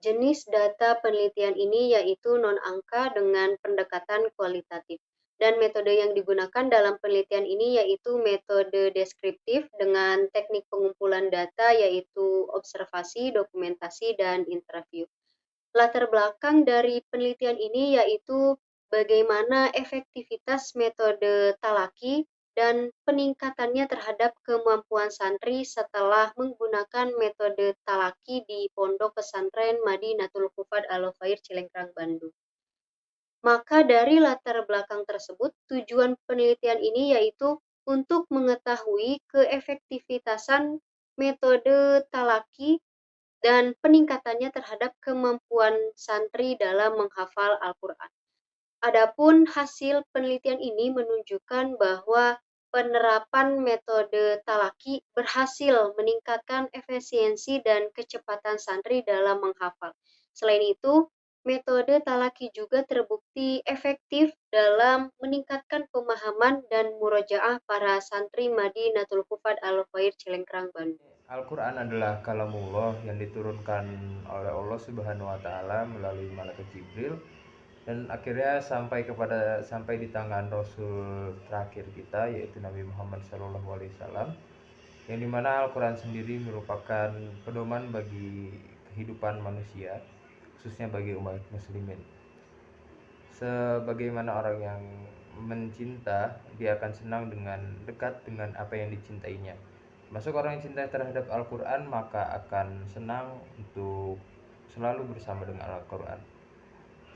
Jenis data penelitian ini yaitu non-angka dengan pendekatan kualitatif. Dan metode yang digunakan dalam penelitian ini yaitu metode deskriptif dengan teknik pengumpulan data yaitu observasi, dokumentasi, dan interview. Latar belakang dari penelitian ini yaitu bagaimana efektivitas metode talaki dan peningkatannya terhadap kemampuan santri setelah menggunakan metode talaki di Pondok Pesantren Madinatul Hufad Al-Khair Cilengkrang, Bandung. Maka dari latar belakang tersebut, tujuan penelitian ini yaitu untuk mengetahui keefektivitasan metode talaki dan peningkatannya terhadap kemampuan santri dalam menghafal Al-Quran. Adapun hasil penelitian ini menunjukkan bahwa penerapan metode talaki berhasil meningkatkan efisiensi dan kecepatan santri dalam menghafal. Selain itu, metode talaki juga terbukti efektif dalam meningkatkan pemahaman dan murojaah para santri Madinatul Hufad Al-Khair Cilengkrang, Bandung. Al-Quran adalah kalamullah yang diturunkan oleh Allah Subhanahu wa taala melalui malaikat Jibril dan akhirnya sampai di tangan Rasul terakhir kita yaitu Nabi Muhammad SAW, yang dimana Al-Quran sendiri merupakan pedoman bagi kehidupan manusia, khususnya bagi umat muslimin. Sebagaimana orang yang mencinta, dia akan senang dengan dekat dengan apa yang dicintainya. Masuk orang yang cinta terhadap Al-Quran maka akan senang untuk selalu bersama dengan Al-Quran.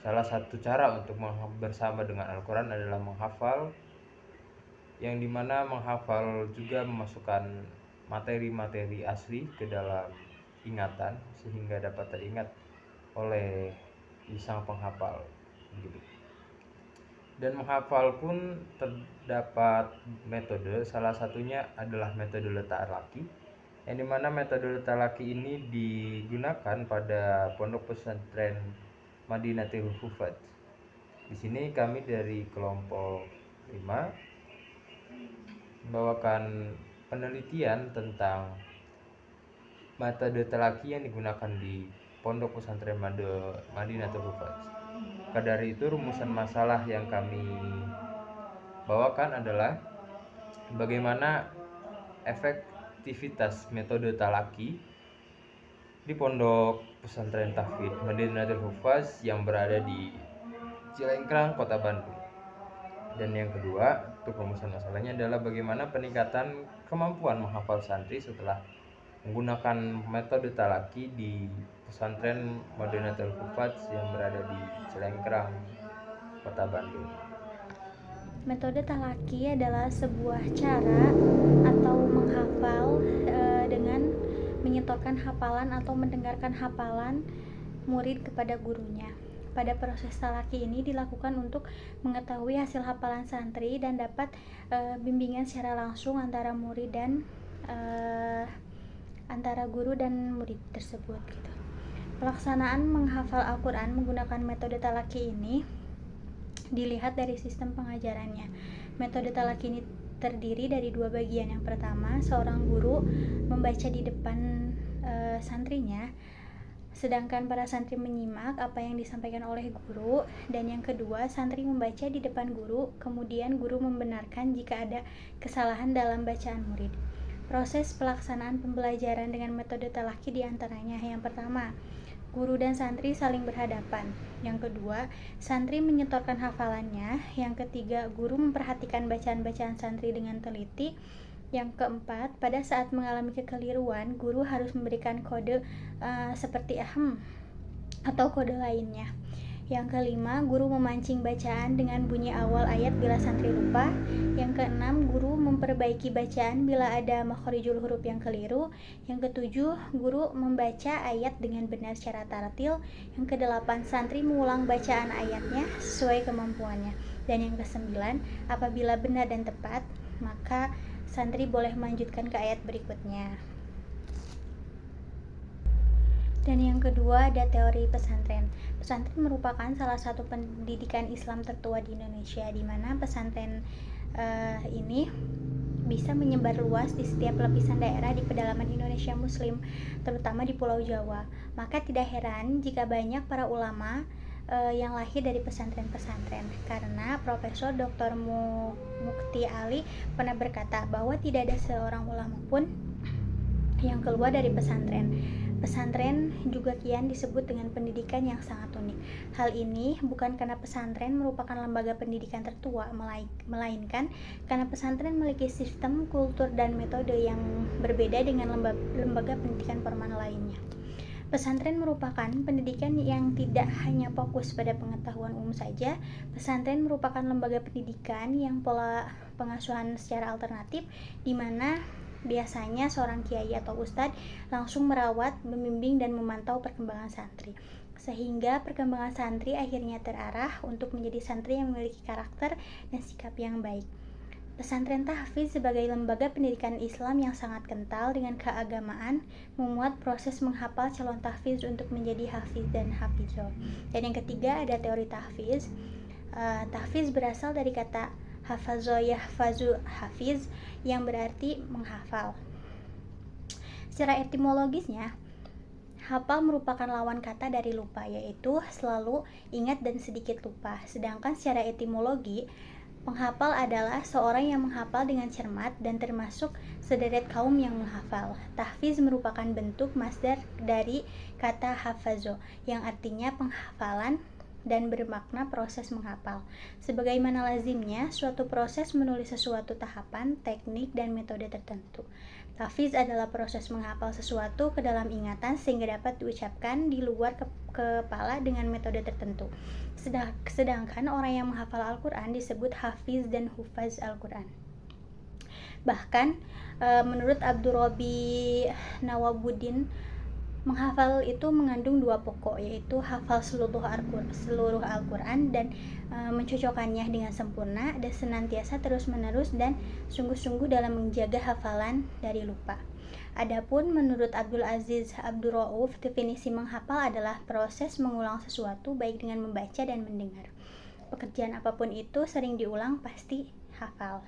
Salah satu cara untuk bersama dengan Al-Quran adalah menghafal, yang dimana menghafal juga memasukkan materi-materi asli ke dalam ingatan sehingga dapat teringat oleh sang penghafal gitu. Dan menghafal pun terdapat metode, salah satunya adalah metode talaki, yang dimana metode talaki ini digunakan pada pondok pesantren Madinatul Hufad. Di sini kami dari kelompok 5 membawakan penelitian tentang metode talaki yang digunakan di pondok pesantren Madinatul Hufad. Maka dari itu rumusan masalah yang kami bawakan adalah bagaimana efektivitas metode talaki di pondok pesantren tahfidz Madinatul Hufaz yang berada di Cilengkrang, Kota Bandung. Dan yang kedua, untuk rumusan masalahnya adalah bagaimana peningkatan kemampuan menghafal santri setelah menggunakan metode talaki di pesantren Madinatul Hufaz yang berada di Cilengkrang, Kota Bandung. Metode talaki adalah sebuah cara atau menghafal dengan menyetorkan hafalan atau mendengarkan hafalan murid kepada gurunya. Pada proses talaki ini dilakukan untuk mengetahui hasil hafalan santri dan dapat bimbingan secara langsung antara murid dan antara guru dan murid tersebut gitu. Pelaksanaan menghafal Al-Quran menggunakan metode talaki ini dilihat dari sistem pengajarannya. Metode talaki ini terdiri dari dua bagian. Yang pertama, seorang guru membaca di depan santrinya, sedangkan para santri menyimak apa yang disampaikan oleh guru. Dan yang kedua, santri membaca di depan guru, kemudian guru membenarkan jika ada kesalahan dalam bacaan murid. Proses pelaksanaan pembelajaran dengan metode talaki diantaranya: yang pertama, guru dan santri saling berhadapan. Yang kedua, santri menyetorkan hafalannya. Yang ketiga, guru memperhatikan bacaan-bacaan santri dengan teliti. Yang keempat, pada saat mengalami kekeliruan, guru harus memberikan kode seperti ahem atau kode lainnya. Yang kelima, guru memancing bacaan dengan bunyi awal ayat bila santri lupa. Yang keenam, guru memperbaiki bacaan bila ada makhorijul huruf yang keliru. Yang ketujuh, guru membaca ayat dengan benar secara tartil. Yang kedelapan, santri mengulang bacaan ayatnya sesuai kemampuannya. Dan yang kesembilan, apabila benar dan tepat, maka santri boleh melanjutkan ke ayat berikutnya. Dan yang kedua ada teori pesantren. Pesantren merupakan salah satu pendidikan Islam tertua di Indonesia, di mana pesantren ini bisa menyebar luas di setiap lapisan daerah di pedalaman Indonesia Muslim, terutama di Pulau Jawa. Maka tidak heran jika banyak para ulama yang lahir dari pesantren-pesantren, karena Profesor Dr. Mukti Ali pernah berkata bahwa tidak ada seorang ulama pun yang keluar dari pesantren. Pesantren juga kian disebut dengan pendidikan yang sangat unik. Hal ini bukan karena pesantren merupakan lembaga pendidikan tertua, melainkan karena pesantren memiliki sistem, kultur, dan metode yang berbeda dengan lembaga pendidikan formal lainnya. Pesantren merupakan pendidikan yang tidak hanya fokus pada pengetahuan umum saja. Pesantren merupakan lembaga pendidikan yang pola pengasuhan secara alternatif, di mana biasanya seorang kiai atau ustadz langsung merawat, membimbing, dan memantau perkembangan santri, sehingga perkembangan santri akhirnya terarah untuk menjadi santri yang memiliki karakter dan sikap yang baik. Pesantren tahfiz sebagai lembaga pendidikan Islam yang sangat kental dengan keagamaan memuat proses menghafal calon tahfiz untuk menjadi hafiz dan hafizah. Dan yang ketiga ada teori tahfiz. Tahfiz berasal dari kata hafazo yahfazu hafiz yang berarti menghafal. Secara etimologisnya, hafal merupakan lawan kata dari lupa, yaitu selalu ingat dan sedikit lupa. Sedangkan secara etimologi, penghafal adalah seorang yang menghafal dengan cermat dan termasuk sederet kaum yang menghafal. Tahfiz merupakan bentuk masdar dari kata hafazo yang artinya penghafalan dan bermakna proses menghafal. Sebagaimana lazimnya, suatu proses menulis sesuatu tahapan, teknik, dan metode tertentu. Tahfiz adalah proses menghafal sesuatu ke dalam ingatan sehingga dapat diucapkan di luar kepala dengan metode tertentu. Sedangkan orang yang menghafal Al-Quran disebut hafiz dan hufaz Al-Quran. Bahkan menurut Abdurrabi Nawabuddin, menghafal itu mengandung dua pokok, yaitu hafal seluruh Al-Quran dan mencocokkannya dengan sempurna dan senantiasa terus-menerus dan sungguh-sungguh dalam menjaga hafalan dari lupa. Adapun menurut Abdul Aziz Abdurrauf, definisi menghafal adalah proses mengulang sesuatu baik dengan membaca dan mendengar. Pekerjaan apapun itu sering diulang pasti hafal.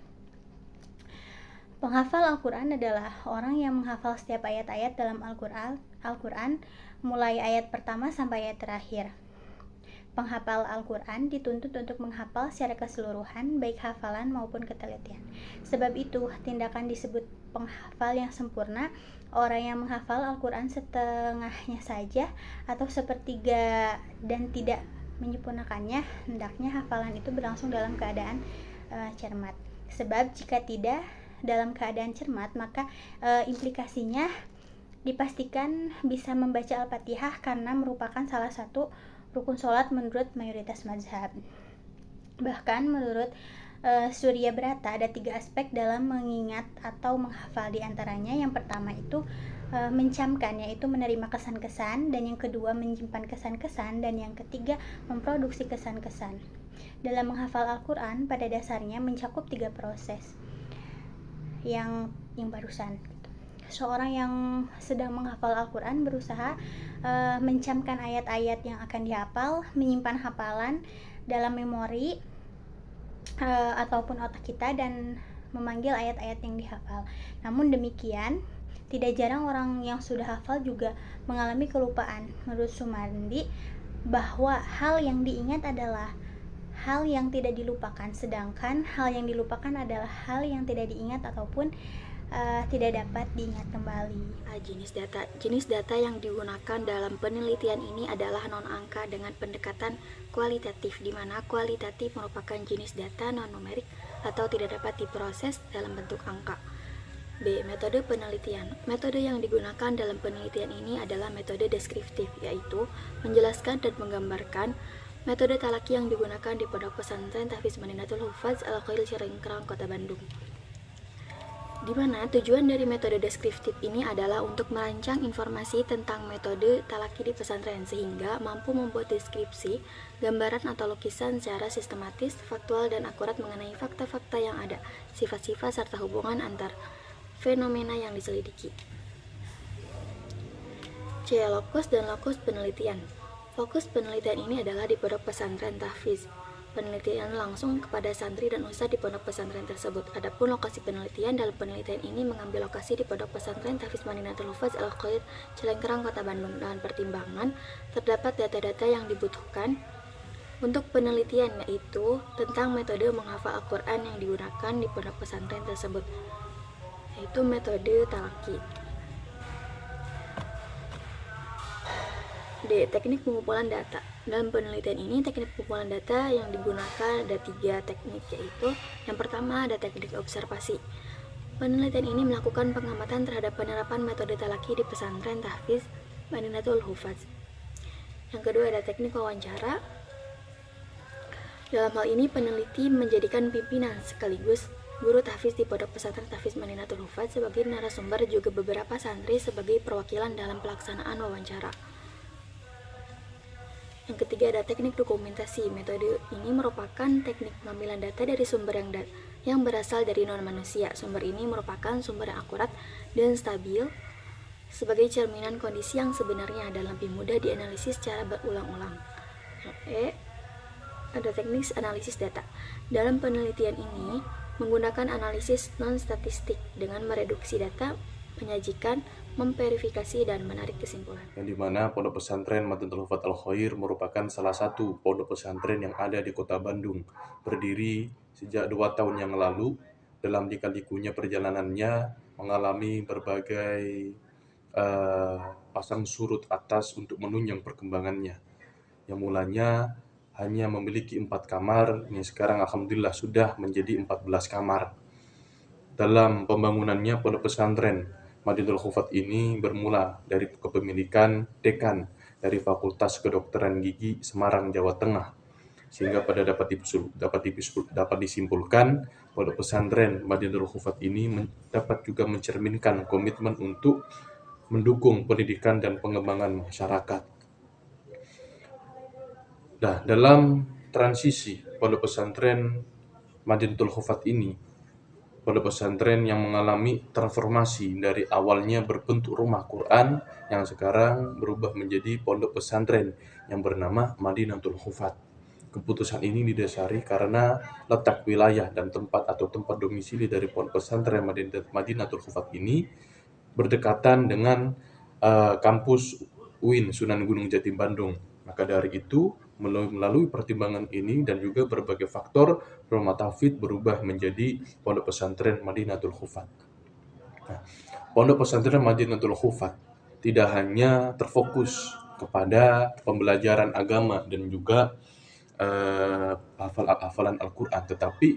Penghafal Al-Quran adalah orang yang menghafal setiap ayat-ayat dalam Al-Quran mulai ayat pertama sampai ayat terakhir. Penghafal Al-Quran dituntut untuk menghafal secara keseluruhan, baik hafalan maupun ketelitian. Sebab itu, tindakan disebut penghafal yang sempurna. Orang yang menghafal Al-Quran setengahnya saja atau sepertiga dan tidak menyempurnakannya, hendaknya hafalan itu berlangsung dalam keadaan cermat. Sebab jika tidak dalam keadaan cermat, maka implikasinya dipastikan bisa membaca Al-Fatihah karena merupakan salah satu rukun sholat menurut mayoritas mazhab. Bahkan menurut Surya Brata ada 3 aspek dalam mengingat atau menghafal. Di antaranya yang pertama itu mencamkan, yaitu menerima kesan-kesan, dan yang kedua menyimpan kesan-kesan, dan yang ketiga memproduksi kesan-kesan. Dalam menghafal Al-Quran pada dasarnya mencakup 3 proses yang barusan. Seorang yang sedang menghafal Al-Quran berusaha mencamkan ayat-ayat yang akan dihafal, menyimpan hafalan dalam memori ataupun otak kita, dan memanggil ayat-ayat yang dihafal. Namun demikian, tidak jarang orang yang sudah hafal juga mengalami kelupaan. Menurut Sumardi, bahwa hal yang diingat adalah hal yang tidak dilupakan, sedangkan hal yang dilupakan adalah hal yang tidak diingat ataupun tidak dapat diingat kembali. Jenis data yang digunakan dalam penelitian ini adalah non-angka dengan pendekatan kualitatif, di mana kualitatif merupakan jenis data non-numerik atau tidak dapat diproses dalam bentuk angka. B. Metode penelitian. Metode yang digunakan dalam penelitian ini adalah metode deskriptif, yaitu menjelaskan dan menggambarkan. Metode talaki yang digunakan di Pondok Pesantren Tahfiz Madinatul Hufaz Al-Khail Ciringkrang, Kota Bandung. Di mana tujuan dari metode deskriptif ini adalah untuk merancang informasi tentang metode talaki di pesantren sehingga mampu membuat deskripsi, gambaran atau lukisan secara sistematis, faktual, dan akurat mengenai fakta-fakta yang ada, sifat-sifat serta hubungan antar fenomena yang diselidiki. C. Lokus dan lokus penelitian. Fokus penelitian ini adalah di Pondok Pesantren Tahfiz penelitian langsung kepada santri dan ustadz di pondok pesantren tersebut. Adapun lokasi penelitian, dalam penelitian ini mengambil lokasi di pondok pesantren Tahfiz Madinatul Hufaz Al-Khair, Cilengkerang, Kota Bandung. Dengan pertimbangan terdapat data-data yang dibutuhkan untuk penelitian, yaitu tentang metode menghafal Al-Quran yang digunakan di pondok pesantren tersebut, yaitu metode talaki. D. Teknik pengumpulan data. Dalam penelitian ini, teknik pengumpulan data yang digunakan ada 3 teknik, yaitu yang pertama ada teknik observasi. Penelitian ini melakukan pengamatan terhadap penerapan metode talaki di pesantren Tahfiz Madinatul Hufaz. Yang kedua ada teknik wawancara. Dalam hal ini, peneliti menjadikan pimpinan sekaligus guru tahfiz di pondok pesantren Tahfiz Madinatul Hufaz sebagai narasumber, juga beberapa santri sebagai perwakilan dalam pelaksanaan wawancara. Yang ketiga ada teknik dokumentasi. Metode ini merupakan teknik pengambilan data dari sumber yang berasal dari non-manusia. Sumber ini merupakan sumber yang akurat dan stabil sebagai cerminan kondisi yang sebenarnya dan lebih mudah dianalisis secara berulang-ulang. Yang ada teknik analisis data. Dalam penelitian ini menggunakan analisis non-statistik dengan mereduksi data, menyajikan, memverifikasi, dan menarik kesimpulan. Yang dimana Pondok Pesantren Madinatul Hufaz Al-Khair merupakan salah satu pondok pesantren yang ada di Kota Bandung, berdiri sejak 2 tahun yang lalu. Dalam lika-likunya perjalanannya mengalami berbagai pasang surut atas untuk menunjang perkembangannya. Yang mulanya hanya memiliki 4 kamar, ini sekarang alhamdulillah sudah menjadi 14 kamar. Dalam pembangunannya, pondok pesantren Madinatul Hufaz ini bermula dari kepemilikan dekan dari Fakultas Kedokteran Gigi Semarang, Jawa Tengah, sehingga pada dapat disimpulkan pondok pesantren Madinatul Hufaz ini dapat juga mencerminkan komitmen untuk mendukung pendidikan dan pengembangan masyarakat. Nah, dalam transisi pondok pesantren Madinatul Hufaz ini, pondok pesantren yang mengalami transformasi dari awalnya berbentuk rumah Quran yang sekarang berubah menjadi pondok pesantren yang bernama Madinatul Hufaz. Keputusan ini didasari karena letak wilayah dan tempat domisili dari pondok pesantren Madinatul Hufaz ini berdekatan dengan kampus UIN Sunan Gunung Jati Bandung. Maka dari itu, melalui pertimbangan ini dan juga berbagai faktor, rumah tahfidz berubah menjadi pondok pesantren Madinatul Hufaz. Nah, pondok pesantren Madinatul Hufaz tidak hanya terfokus kepada pembelajaran agama dan juga hafalan Al-Quran, tetapi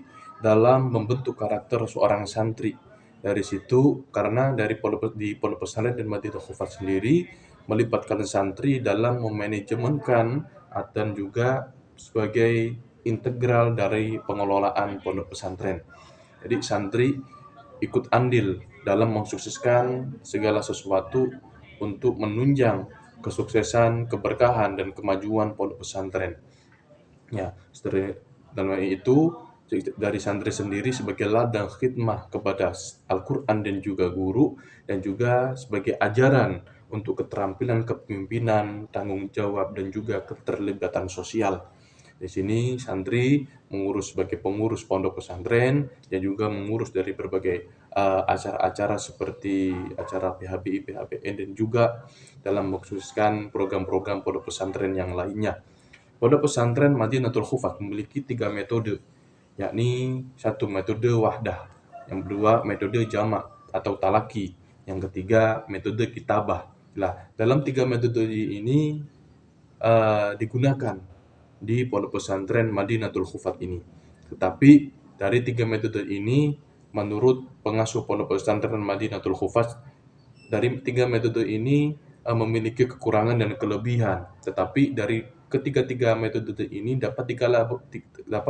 dalam membentuk karakter seorang santri. Dari situ, karena di pondok pesantren dan Madinatul Hufaz sendiri melibatkan santri dalam memanajemenkan dan juga sebagai integral dari pengelolaan pondok pesantren. Jadi santri ikut andil dalam mensukseskan segala sesuatu untuk menunjang kesuksesan, keberkahan, dan kemajuan pondok pesantren. Ya, dalam itu dari santri sendiri sebagai ladang khidmah kepada Al-Quran dan juga guru, dan juga sebagai ajaran untuk keterampilan kepemimpinan, tanggung jawab, dan juga keterlibatan sosial. Di sini santri mengurus sebagai pengurus pondok pesantren dan juga mengurus dari berbagai acara-acara seperti acara PHBI, PHBN, dan juga dalam mensukseskan program-program pondok pesantren yang lainnya. Pondok pesantren Madinatul Hufaz memiliki 3 metode, yakni 1 metode wahdah, yang kedua metode jamak atau talaki, yang ketiga metode kitabah. Nah, dalam 3 metode ini digunakan di pondok pesantren Madinatul Hufaz ini. Tetapi dari 3 metode ini, menurut pengasuh pondok pesantren Madinatul Hufaz, dari 3 metode ini memiliki kekurangan dan kelebihan. Tetapi dari ketiga-tiga metode ini dapat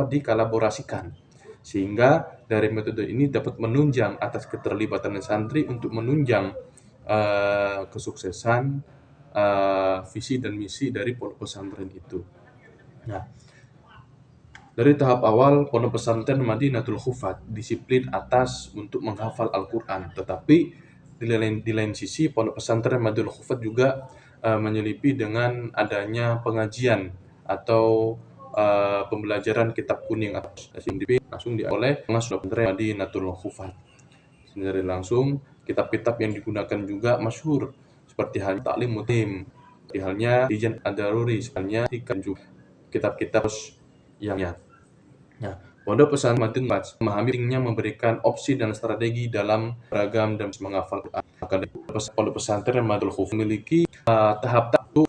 dikolaborasikan, sehingga dari metode ini dapat menunjang atas keterlibatan santri untuk menunjang kesuksesan visi dan misi dari pondok pesantren itu. Nah, dari tahap awal pondok pesantren Madinatul Hufaz disiplin atas untuk menghafal Al-Quran, tetapi di lain sisi pondok pesantren Madinatul Hufaz juga menyelipi dengan adanya pengajian atau pembelajaran kitab kuning atau langsung oleh pengasuh pesantren Madinatul Hufat sendiri langsung. Kitab-kitab yang digunakan juga masyhur seperti halnya Ta'lim Mutim, seperti halnya Ijan Ad-Daruri, halnya ikan juga kitab-kitab yang ya. Nah, Pondok Pesantren Madinatul memahami pentingnya memberikan opsi dan strategi dalam beragam dan menghafal Quran. Maka Pondok Pesantren Madinatul Hufat memiliki tahap-tahap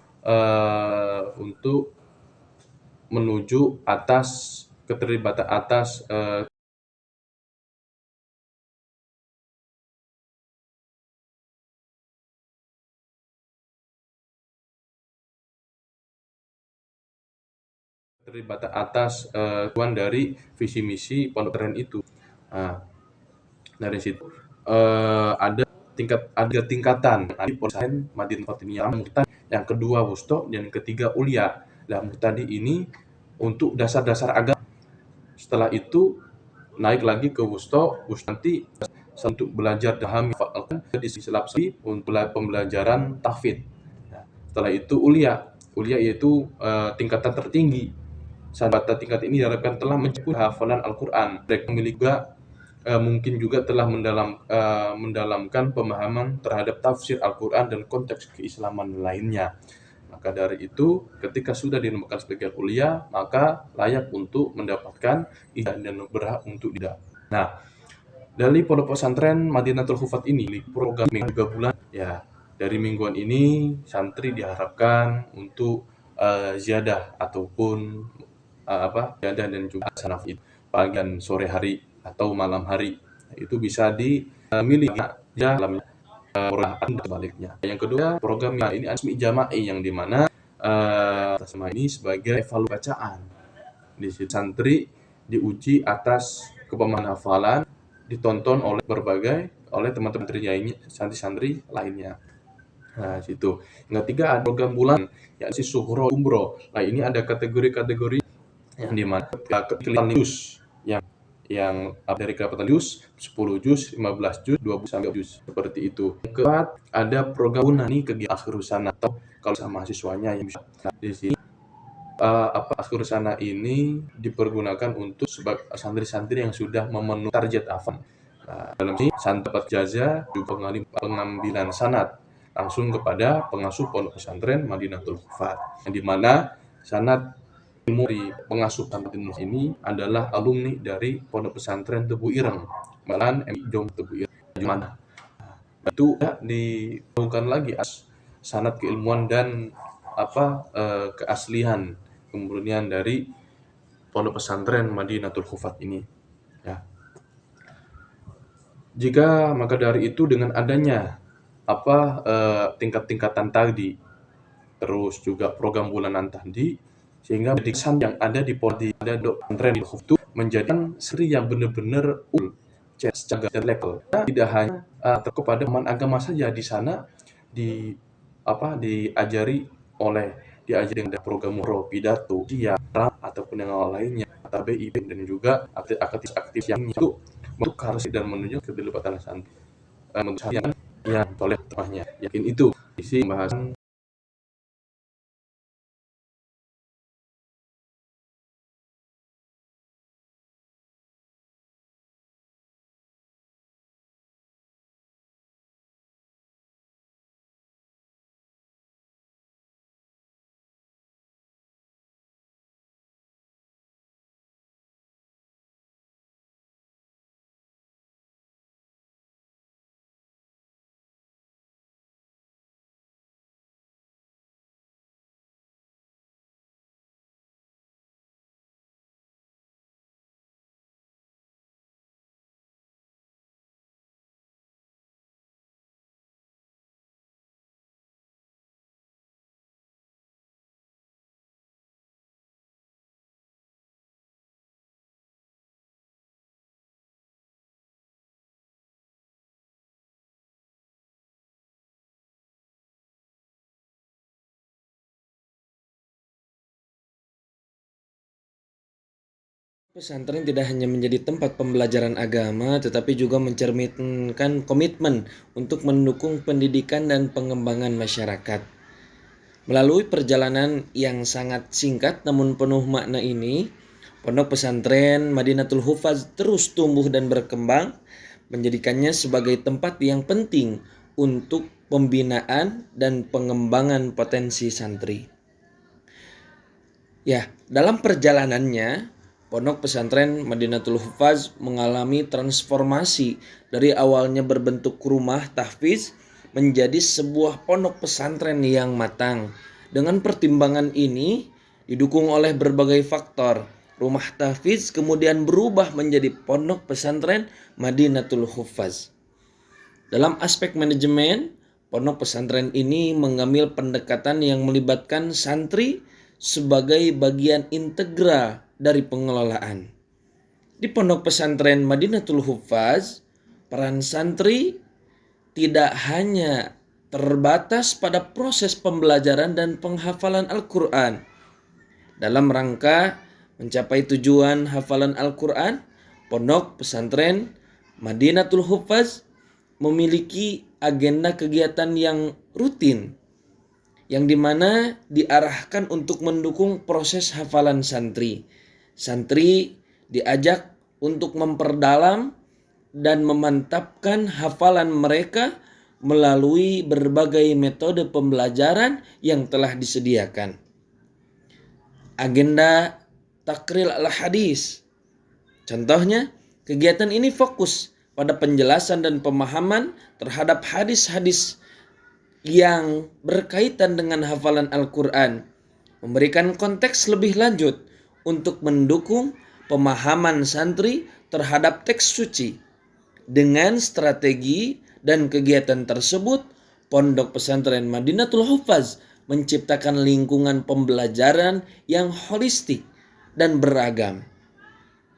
untuk menuju atas keterlibatan atas tujuan dari visi misi pondok pesantren itu. Nah, dari situ ada tingkatan. Ada pesantren Madinatul Fatimiyah Muqtadi, yang kedua wusto, dan yang ketiga ulia. Nah, Muqtadi ini untuk dasar-dasar agama. Setelah itu naik lagi ke wusto nanti untuk belajar dahami di selapsi untuk pembelajaran tahfidz. Nah, setelah itu ulia yaitu tingkatan tertinggi. Pada tingkat ini diharapkan telah mencapai hafalan Al-Quran. Mereka memiliki juga mungkin juga telah mendalamkan pemahaman terhadap tafsir Al-Quran dan konteks keislaman lainnya. Maka dari itu, ketika sudah dinamakan sebagai kuliah, maka layak untuk mendapatkan ijazah dan berhak untuk tidak. Nah, dari Pondok Pesantren Madinatul Hufat ini program 3 bulan ya. Dari mingguan ini santri diharapkan untuk ziyadah ataupun ziyadah dan juga sanaf itu pagi sore hari atau malam hari. Itu bisa dimiliki dalam sebaliknya. Yang kedua, program ini Asmi Jama'i yang dimana sama ini sebagai evaluasi bacaan. Di situ santri diuji atas kepemahaman hafalan, ditonton oleh teman-teman santri lainnya. Nah, situ. Yang ketiga ada program bulan yakni Suhro Umroh. Nah, ini ada kategori-kategori yang dimana kelihatan juz yang dari kedapatan juz 10 juz, 15 juz, 20 sampai juz seperti itu. Yang keempat ada program nih kegiatan akhir sana atau kalau sama mahasiswanya yang bisa. Nah, di sini akhir sana ini dipergunakan untuk santri-santri yang sudah memenuhi target hafal. Nah, dalam sini santri dapat jazah juga pengambilan sanad langsung kepada pengasuh Pondok Pesantren Madinatul Hufat, yang dimana sanad ilmu dari pengasuh pesantren ini adalah alumni dari Pondok Pesantren Tebu Ireng, malahan Jom Tebu Ireng. Gimana? Itu dilakukan lagi sanad keilmuan dan keaslian kemudian dari Pondok Pesantren Madinatul Hufat ini. Ya. Maka dari itu dengan adanya tingkat-tingkatan tadi, terus juga program bulanan tadi, sehingga kesan yang ada di pesantren itu menjadi sri yang benar-benar secara level. Tidak hanya kepada teman agama saja di sana diajari dengan program pidato, siara ataupun yang lainnya, TBIB dan juga aktif-aktif yang itu untuk harus dan menunjukkan keterlibatan santri yang oleh temannya. Yakin itu isi pembahasan. Pesantren tidak hanya menjadi tempat pembelajaran agama, tetapi juga mencerminkan komitmen untuk mendukung pendidikan dan pengembangan masyarakat. Melalui perjalanan yang sangat singkat namun penuh makna ini, Pondok Pesantren Madinatul Hufaz terus tumbuh dan berkembang, menjadikannya sebagai tempat yang penting untuk pembinaan dan pengembangan potensi santri. Ya, dalam perjalanannya, Pondok Pesantren Madinatul Hufaz mengalami transformasi dari awalnya berbentuk rumah tahfiz menjadi sebuah pondok pesantren yang matang. Dengan pertimbangan ini, didukung oleh berbagai faktor, rumah tahfiz kemudian berubah menjadi Pondok Pesantren Madinatul Hufaz. Dalam aspek manajemen, pondok pesantren ini mengambil pendekatan yang melibatkan santri sebagai bagian integral dari pengelolaan. Di Pondok Pesantren Madinatul Hufaz, peran santri tidak hanya terbatas pada proses pembelajaran dan penghafalan Al-Quran. Dalam rangka mencapai tujuan hafalan Al-Quran, Pondok Pesantren Madinatul Hufaz memiliki agenda kegiatan yang rutin, yang dimana diarahkan untuk mendukung proses hafalan santri. Santri diajak untuk memperdalam dan memantapkan hafalan mereka melalui berbagai metode pembelajaran yang telah disediakan. Agenda takril al-hadis. Contohnya, kegiatan ini fokus pada penjelasan dan pemahaman terhadap hadis-hadis yang berkaitan dengan hafalan Al-Quran, memberikan konteks lebih lanjut untuk mendukung pemahaman santri terhadap teks suci. Dengan strategi dan kegiatan tersebut, Pondok Pesantren Madinatul Hufaz menciptakan lingkungan pembelajaran yang holistik dan beragam,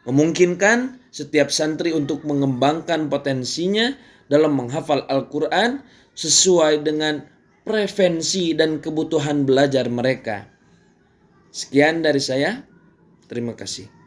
memungkinkan setiap santri untuk mengembangkan potensinya dalam menghafal Al-Quran sesuai dengan preferensi dan kebutuhan belajar mereka. Sekian dari saya, terima kasih.